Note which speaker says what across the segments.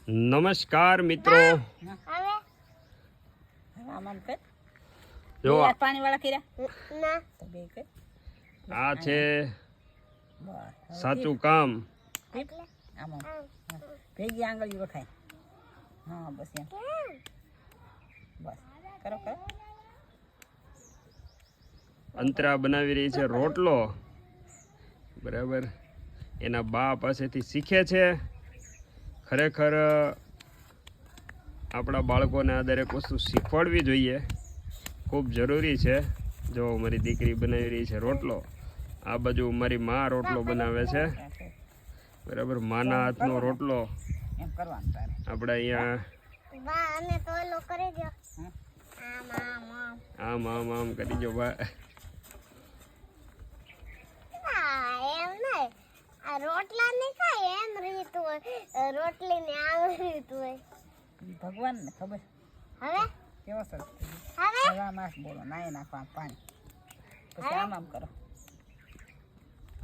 Speaker 1: નમસ્કાર મિત્રો, જો આ છે સાચું કામ. અંતરા બનાવી રહી છે રોટલો, બરાબર. એના બા પાસેથી શીખે છે. ખરેખર આપણા બાળકોને આ દરેક વસ્તુ શીખવાડવી જોઈએ, ખૂબ જરૂરી છે. જો મારી દીકરી બનાવી રહી છે રોટલો, આ બાજુ મારી માં રોટલો બનાવે છે, બરાબર. માના હાથનો રોટલો આપણે અહીંયા આમ આમ આમ કરી જો બા.
Speaker 2: રોટલા ની ખાય એમ રીત હોય, રોટલી ની આમ રીત હોય.
Speaker 3: ભગવાન ને ખબર.
Speaker 2: હવે
Speaker 3: કેવો સરસ.
Speaker 2: હવે
Speaker 3: માસ બોલો નાય નાખવા પાણી, પછી આમ આમ કરો,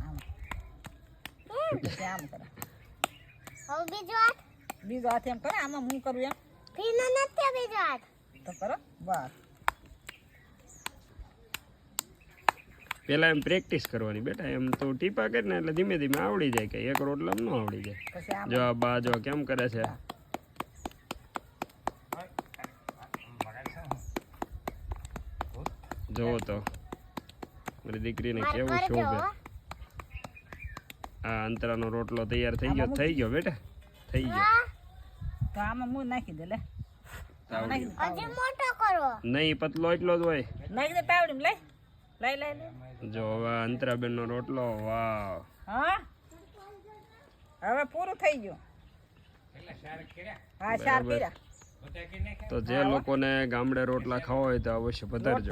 Speaker 3: આમ પછી આમ કરો.
Speaker 2: હવે બીજો હાથ
Speaker 3: એમ કરો. આમાં હું કરું એમ
Speaker 2: પીનો નથી. બીજો હાથ
Speaker 3: તો કરો. બસ
Speaker 1: પેલા એમ પ્રેક્ટિસ કરવાની બેટા. એમ તો ટીપા કરે ને એટલે ધીમે ધીમે આવડી જાય. કે એક રોટલા ન આવડી જાય. જો આ બા જો કેમ કરે છે. જોવો તો મારી દીકરીને કેવું શોભે. આ અંતરાનો રોટલો તૈયાર થઈ ગયો બેટા, થઈ ગયો.
Speaker 3: તો આમાં હું નાખી દે. લે
Speaker 2: હજી મોટો કરો.
Speaker 1: નહીં, પતલો એટલો જ હોય.
Speaker 3: નાખી દે પાવડી. લઈ લઈ લઈ લઈ.
Speaker 1: જો હવે અંતરાબેન નો રોટલો. વાહ,
Speaker 3: હા હવે પૂરું થઈ ગયું. હા, શાર કર્યા.
Speaker 1: તો જે લોકોને ગામડે રોટલા ખાવા હોય તો અવશ્ય પધારજો.